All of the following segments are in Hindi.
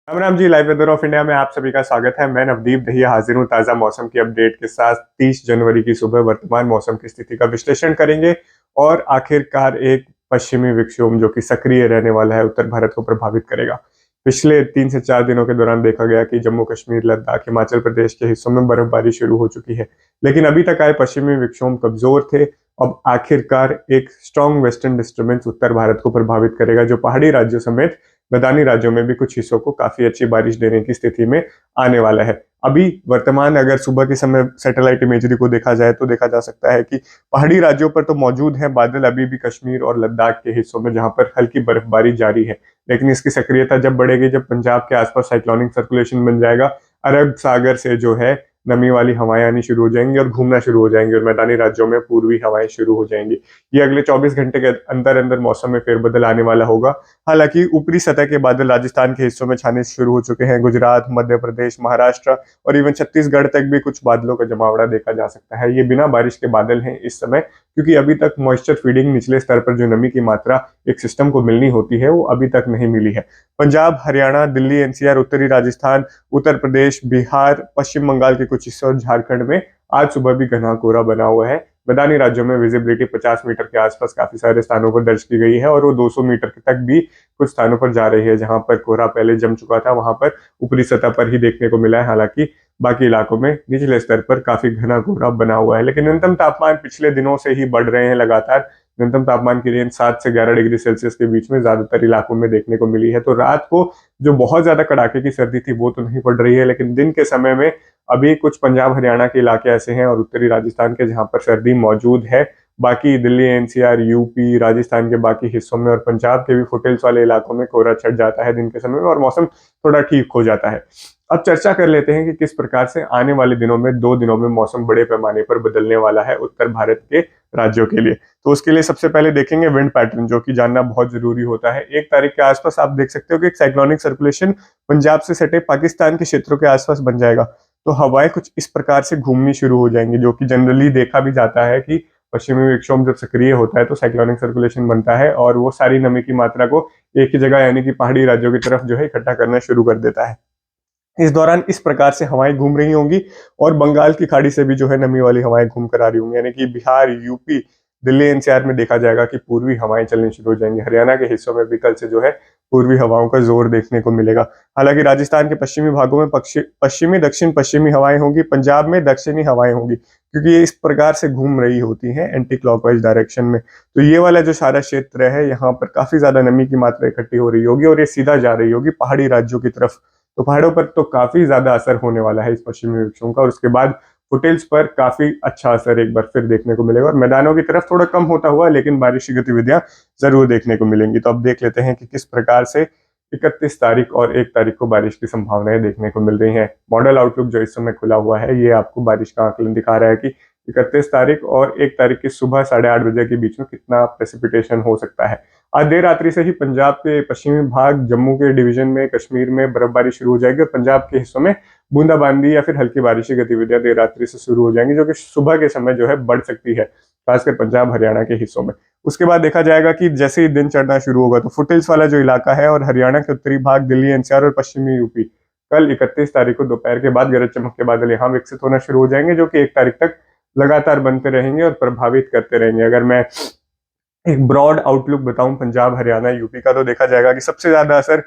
Ram Ram ji. Live weather of India में आप सभी का स्वागत है। मैं नवदीप दहिया हाजिर हूँ ताज़ा मौसम की अपडेट के साथ। 30 जनवरी की सुबह वर्तमान मौसम की स्थिति का विश्लेषण करेंगे और आखिरकार एक पश्चिमी विक्षोभ जो कि सक्रिय रहने वाला है उत्तर भारत को प्रभावित करेगा। पिछले 3 से 4 दिनों के दौरान देखा गया कि जम्मू कश्मीर, लद्दाख, हिमाचल प्रदेश के हिस्सों में बर्फबारी शुरू हो चुकी है, लेकिन अभी तक आए पश्चिमी विक्षोभ कमजोर थे। अब आखिरकार एक स्ट्रॉन्ग वेस्टर्न डिस्टर्बेंस उत्तर भारत को प्रभावित करेगा, जो पहाड़ी राज्यों समेत मैदानी राज्यों में भी कुछ हिस्सों को काफी अच्छी बारिश देने की स्थिति में आने वाला है। अभी वर्तमान अगर सुबह के समय सैटेलाइट इमेजरी को देखा जाए तो देखा जा सकता है कि पहाड़ी राज्यों पर तो मौजूद है बादल अभी भी कश्मीर और लद्दाख के हिस्सों में, जहां पर हल्की बर्फबारी जारी है। लेकिन इसकी सक्रियता जब बढ़ेगी, जब पंजाब के आसपास साइक्लोनिक सर्कुलेशन बन जाएगा, अरब सागर से जो है नमी वाली हवाएं आनी शुरू हो जाएंगी और घूमना शुरू हो जाएंगी और मैदानी राज्यों में पूर्वी हवाएं शुरू हो जाएंगी। ये अगले 24 घंटे के अंदर अंदर मौसम में फेरबदल आने वाला होगा। हालांकि ऊपरी सतह के बादल राजस्थान के हिस्सों में छाने शुरू हो चुके हैं। गुजरात, मध्य प्रदेश, महाराष्ट्र और इवन छत्तीसगढ़ तक भी कुछ बादलों का जमावड़ा देखा जा सकता है। ये बिना बारिश के बादल हैं इस समय, क्योंकि अभी तक मॉइस्चर फीडिंग, निचले स्तर पर जो नमी की मात्रा एक सिस्टम को मिलनी होती है, वो अभी तक नहीं मिली है। पंजाब, हरियाणा, दिल्ली एनसीआर, उत्तरी राजस्थान, उत्तर प्रदेश, बिहार, पश्चिम बंगाल के कुछ हिस्सों और झारखंड में आज सुबह भी घना कोहरा बना हुआ है। मैदानी राज्यों में विजिबिलिटी 50 मीटर के आसपास काफी सारे स्थानों पर दर्ज की गई है और वो 200 मीटर तक भी कुछ स्थानों पर जा रही है। जहां पर कोहरा पहले जम चुका था, वहां पर ऊपरी सतह पर ही देखने को मिला है। हालांकि बाकी इलाकों में निचले स्तर पर काफी घना कोहरा बना हुआ है। लेकिन न्यूनतम तापमान पिछले दिनों से ही बढ़ रहे हैं लगातार। न्यूनतम तापमान की रेंज 7 से 11 डिग्री सेल्सियस के बीच में ज्यादातर इलाकों में देखने को मिली है। तो रात को जो बहुत ज्यादा कड़ाके की सर्दी थी वो तो नहीं पड़ रही है, लेकिन दिन के समय में अभी कुछ पंजाब हरियाणा के इलाके ऐसे हैं और उत्तरी राजस्थान के जहां पर सर्दी मौजूद है। बाकी दिल्ली एनसीआर, यूपी, राजस्थान के बाकी हिस्सों में और पंजाब के भी फुटेल्स वाले इलाकों में कोहरा छट जाता है दिन के समय में और मौसम थोड़ा ठीक हो जाता है। अब चर्चा कर लेते हैं कि किस प्रकार से आने वाले दिनों में 2 दिनों में मौसम बड़े पैमाने पर बदलने वाला है उत्तर भारत के राज्यों के लिए। तो उसके लिए सबसे पहले देखेंगे विंड पैटर्न, जो कि जानना बहुत जरूरी होता है। 1 तारीख के आसपास आप देख सकते हो कि एक साइक्लोनिक सर्कुलेशन पंजाब से सटे पाकिस्तान के क्षेत्रों के आसपास बन जाएगा। तो हवाएं कुछ इस प्रकार से घूमनी शुरू हो जाएंगी, जो कि जनरली देखा भी जाता है कि पश्चिमी विक्षोभ जब सक्रिय होता है तो साइक्लोनिक सर्कुलेशन बनता है और वो सारी नमी की मात्रा को एक ही जगह यानी कि पहाड़ी राज्यों की तरफ जो है इकट्ठा करना शुरू कर देता है। इस दौरान इस प्रकार से हवाएं घूम रही होंगी और बंगाल की खाड़ी से भी जो है नमी वाली हवाएं घूम कर आ रही होंगी, यानी कि बिहार, यूपी, दिल्ली एनसीआर में देखा जाएगा कि पूर्वी हवाएं चलनी शुरू हो जाएंगी। हरियाणा के हिस्सों में भी कल से जो है पूर्वी हवाओं का जोर देखने को मिलेगा। हालांकि राजस्थान के पश्चिमी भागों में पश्चिमी दक्षिण पश्चिमी हवाएं होंगी, पंजाब में दक्षिणी हवाएं होंगी, क्योंकि ये इस प्रकार से घूम रही होती हैं एंटी क्लॉकवाइज डायरेक्शन में। तो ये वाला जो सारा क्षेत्र है, यहाँ पर काफी ज्यादा नमी की मात्रा इकट्ठी हो रही होगी और ये सीधा जा रही होगी पहाड़ी राज्यों की तरफ। तो पहाड़ों पर तो काफी ज्यादा असर होने वाला है इस पश्चिमी विक्षोभ का और उसके बाद फुटेल्स पर काफी अच्छा असर एक बार फिर देखने को मिलेगा और मैदानों की तरफ थोड़ा कम होता हुआ लेकिन बारिश की गतिविधियां जरूर देखने को मिलेंगी। तो अब देख लेते हैं कि किस प्रकार से 31 तारीख और 1 तारीख को बारिश की संभावनाएं देखने को मिल रही हैं। मॉडल आउटलुक जो इस समय खुला हुआ है, ये आपको बारिश का आकलन दिखा रहा है कि 31 तारीख और 1 तारीख की सुबह 8:30 बजे के बीच में कितना प्रेसिपिटेशन हो सकता है। आज देर रात्रि से ही पंजाब के पश्चिमी भाग, जम्मू के डिवीजन में, कश्मीर में बर्फबारी शुरू हो जाएगी और पंजाब के हिस्सों में बूंदाबांदी या फिर हल्की बारिश की गतिविधियां देर रात्रि से शुरू हो जाएंगी, जो कि सुबह के समय जो है बढ़ सकती है, खासकर पंजाब हरियाणा के हिस्सों में। उसके बाद देखा जाएगा कि जैसे ही दिन चढ़ना शुरू होगा तो फुटेल्स वाला जो इलाका है और हरियाणा के उत्तरी भाग, दिल्ली एनसीआर और पश्चिमी यूपी, कल 31 तारीख को दोपहर के बाद गरज चमक के बादल यहाँ विकसित होना शुरू हो जाएंगे, जो कि 1 तारीख तक लगातार बनते रहेंगे और प्रभावित करते रहेंगे। अगर मैं एक ब्रॉड आउटलुक बताऊं पंजाब हरियाणा यूपी का, तो देखा जाएगा कि सबसे ज्यादा असर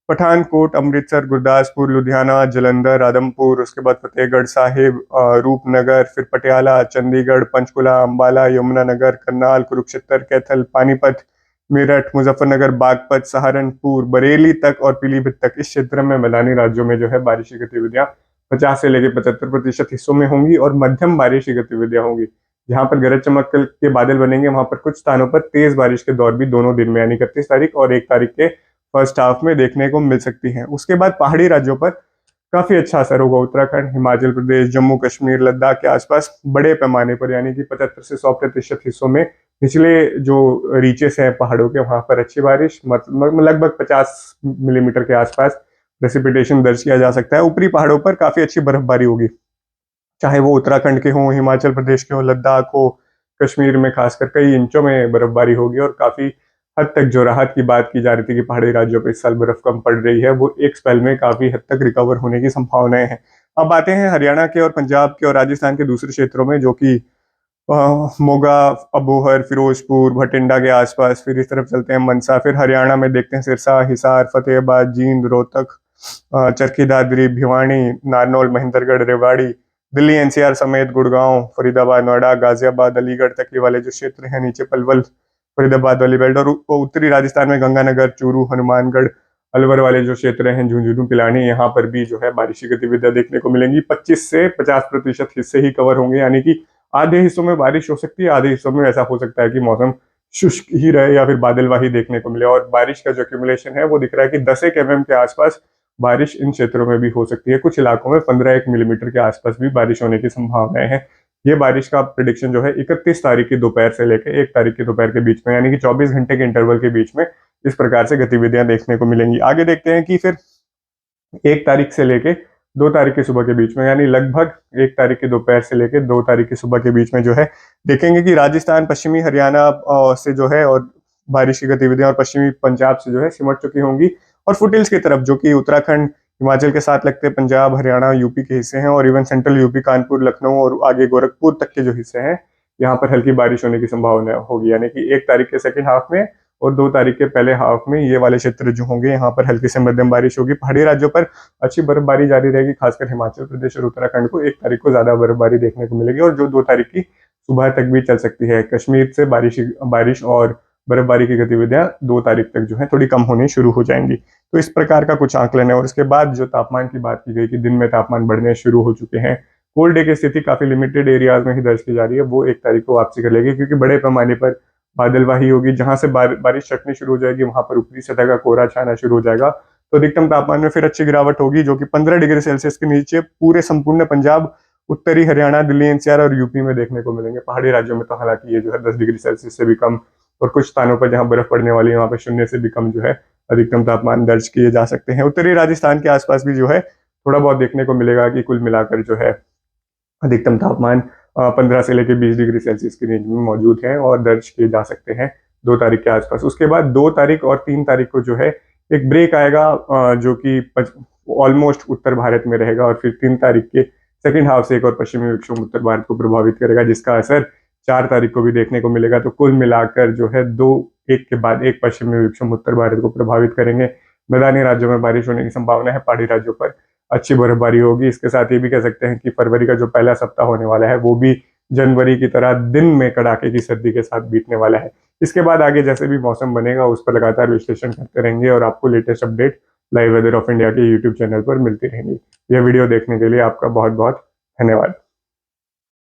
पठानकोट, अमृतसर, गुरदासपुर, लुधियाना, जलंधर, आदमपुर, उसके बाद फतेहगढ़ साहिब, रूपनगर, फिर पटियाला, चंडीगढ़, पंचकुला, अंबाला, यमुनानगर, करनाल, कुरुक्षेत्र, कैथल, पानीपत, मेरठ, मुजफ्फरनगर, बागपत, सहारनपुर, बरेली तक और पीलीभीत तक इस क्षेत्र में मैदानी राज्यों में जो है बारिश की गतिविधियां 50 से लेकर 75% हिस्सों में होंगी और मध्यम बारिश की गतिविधियां होंगी। जहां पर गरज चमक के बादल बनेंगे वहां पर कुछ स्थानों पर तेज बारिश के दौर भी दोनों दिन में यानी 31 तारीख और 1 तारीख के फर्स्ट हाफ में देखने को मिल सकती हैं। उसके बाद पहाड़ी राज्यों पर काफी अच्छा असर होगा। उत्तराखंड, हिमाचल प्रदेश, जम्मू कश्मीर, लद्दाख के आसपास बड़े पैमाने पर यानी कि 75 से 100% हिस्सों में निचले जो रीचेस हैं पहाड़ों के, वहां पर अच्छी बारिश, लगभग 50 मिलीमीटर के आसपास प्रेसिपिटेशन दर्ज किया जा सकता है। ऊपरी पहाड़ों पर काफी अच्छी बर्फबारी होगी, चाहे वो उत्तराखंड के हों, हिमाचल प्रदेश के हों, लद्दाख हो, कश्मीर में खासकर कई इंचों में बर्फबारी होगी और काफी हद तक जो राहत की बात की जा रही थी कि पहाड़ी राज्यों पर इस साल बर्फ कम पड़ रही है, वो एक स्पेल में काफी हद तक रिकवर होने की संभावनाएं हैं। अब आते हैं हरियाणा के और पंजाब के और राजस्थान के दूसरे क्षेत्रों में, जो कि मोगा, अबोहर, फिरोजपुर, भटिंडा के आसपास। फिर इस तरफ चलते हैं मनसा, फिर हरियाणा में देखते हैं सिरसा, हिसार, फतेहाबाद, जींद, रोहतक, चरखी दादरी, भिवानी, नारनौल, महेंद्रगढ़, रेवाड़ी, दिल्ली एनसीआर समेत गुड़गांव, फरीदाबाद, नोएडा, गाजियाबाद, अलीगढ़ तक के वाले जो क्षेत्र हैं, नीचे पलवल, फरीदाबाद वाली बेल्ट, और उत्तरी राजस्थान में गंगानगर, चूरू, हनुमानगढ़, अलवर वाले जो क्षेत्र हैं, झुंझुनू, पिलानी, यहाँ पर भी जो है बारिश की गतिविधियां देखने को मिलेंगी। 25 से 50% हिस्से ही कवर होंगे, यानी कि आधे हिस्सों में बारिश हो सकती है, आधे हिस्सों में ऐसा हो सकता है कि मौसम शुष्क ही रहे या फिर बादलवाही देखने को मिले। और बारिश का जो एक्यूमुलेशन है वो दिख रहा है कि 10 mm के आसपास बारिश इन क्षेत्रों में भी हो सकती है। कुछ इलाकों में 15 मिलीमीटर के आसपास भी बारिश होने की संभावनाएं हैं। ये बारिश का प्रिडिक्शन जो है 31 तारीख की दोपहर से लेकर 1 तारीख की दोपहर के बीच में, यानी कि 24 घंटे के इंटरवल के बीच में इस प्रकार से गतिविधियां देखने को मिलेंगी। आगे देखते हैं कि फिर 1 तारीख से लेके 2 तारीख की सुबह के बीच में, यानी लगभग 1 तारीख की दोपहर से लेकर 2 तारीख की सुबह के बीच में जो है देखेंगे कि राजस्थान, पश्चिमी हरियाणा से जो है और बारिश की गतिविधियां, और पश्चिमी पंजाब से जो है सिमट चुकी होंगी। और फुटहिल्स की तरफ, जो कि उत्तराखंड, हिमाचल के साथ लगते पंजाब, हरियाणा, यूपी के हिस्से हैं, और even central UP, Kanpur, Lucknow और आगे गोरखपुर तक के जो हिस्से हैं, यहाँ पर हल्की बारिश होने की संभावना होगी। यानी कि 1 तारीख के सेकेंड हाफ में और 2 तारीख के पहले हाफ में ये वाले क्षेत्र जो होंगे, यहाँ पर हल्की से मध्यम बारिश होगी। पहाड़ी राज्यों पर अच्छी बर्फबारी जारी रहेगी, खासकर हिमाचल प्रदेश और उत्तराखंड को 1 तारीख को ज्यादा बर्फबारी देखने को मिलेगी, और जो 2 तारीख की सुबह तक भी चल सकती है। कश्मीर से बारिश और बर्फबारी की गतिविधियां 2 तारीख तक जो है थोड़ी कम होनी शुरू हो जाएंगी। तो इस प्रकार का कुछ आंकलन है। और इसके बाद जो तापमान की बात की गई कि दिन में तापमान बढ़ने शुरू हो चुके हैं, कोल्ड डे की स्थिति काफी लिमिटेड एरियाज में ही दर्ज की जा रही है, वो 1 तारीख को वापसी कर लेगी, क्योंकि बड़े पैमाने पर बादलवाही होगी। जहां से बारिश छटनी शुरू हो जाएगी, वहां पर ऊपरी सतह का कोहरा छाना शुरू हो जाएगा। तो अधिकतम तापमान में फिर अच्छी गिरावट होगी, जो कि 15 डिग्री सेल्सियस के नीचे पूरे संपूर्ण पंजाब, उत्तरी हरियाणा, दिल्ली एनसीआर और यूपी में देखने को मिलेंगे। पहाड़ी राज्यों में तो हालांकि ये जो है 10 डिग्री सेल्सियस से भी कम, और कुछ स्थानों पर जहां बर्फ पड़ने वाली है वहां पर 0 से भी कम जो है अधिकतम तापमान दर्ज किए जा सकते हैं। उत्तरी राजस्थान के आसपास भी जो है थोड़ा बहुत देखने को मिलेगा कि कुल मिलाकर जो है अधिकतम तापमान 15 से लेकर 20 डिग्री सेल्सियस की रेंज में मौजूद है और दर्ज किए जा सकते हैं 2 तारीख के आसपास। उसके बाद 2 तारीख और 3 तारीख को जो है एक ब्रेक आएगा, जो कि ऑलमोस्ट उत्तर भारत में रहेगा, और फिर 3 तारीख के सेकेंड हाफ से एक और पश्चिमी विक्षोभ उत्तर भारत को प्रभावित करेगा, जिसका असर 4 तारीख को भी देखने को मिलेगा। तो कुल मिलाकर जो है एक के बाद एक पश्चिमी विक्षोभ उत्तर भारत को प्रभावित करेंगे। मैदानी राज्यों में बारिश होने की संभावना है, पहाड़ी राज्यों पर अच्छी बर्फबारी होगी। इसके साथ ये भी कह सकते हैं कि फरवरी का जो पहला सप्ताह होने वाला है वो भी जनवरी की तरह दिन में कड़ाके की सर्दी के साथ बीतने वाला है। इसके बाद आगे जैसे भी मौसम बनेगा उस पर लगातार विश्लेषण करते रहेंगे, और आपको latest update live weather of India के यूट्यूब चैनल पर मिलती रहेंगी। यह वीडियो देखने के लिए आपका बहुत बहुत धन्यवाद।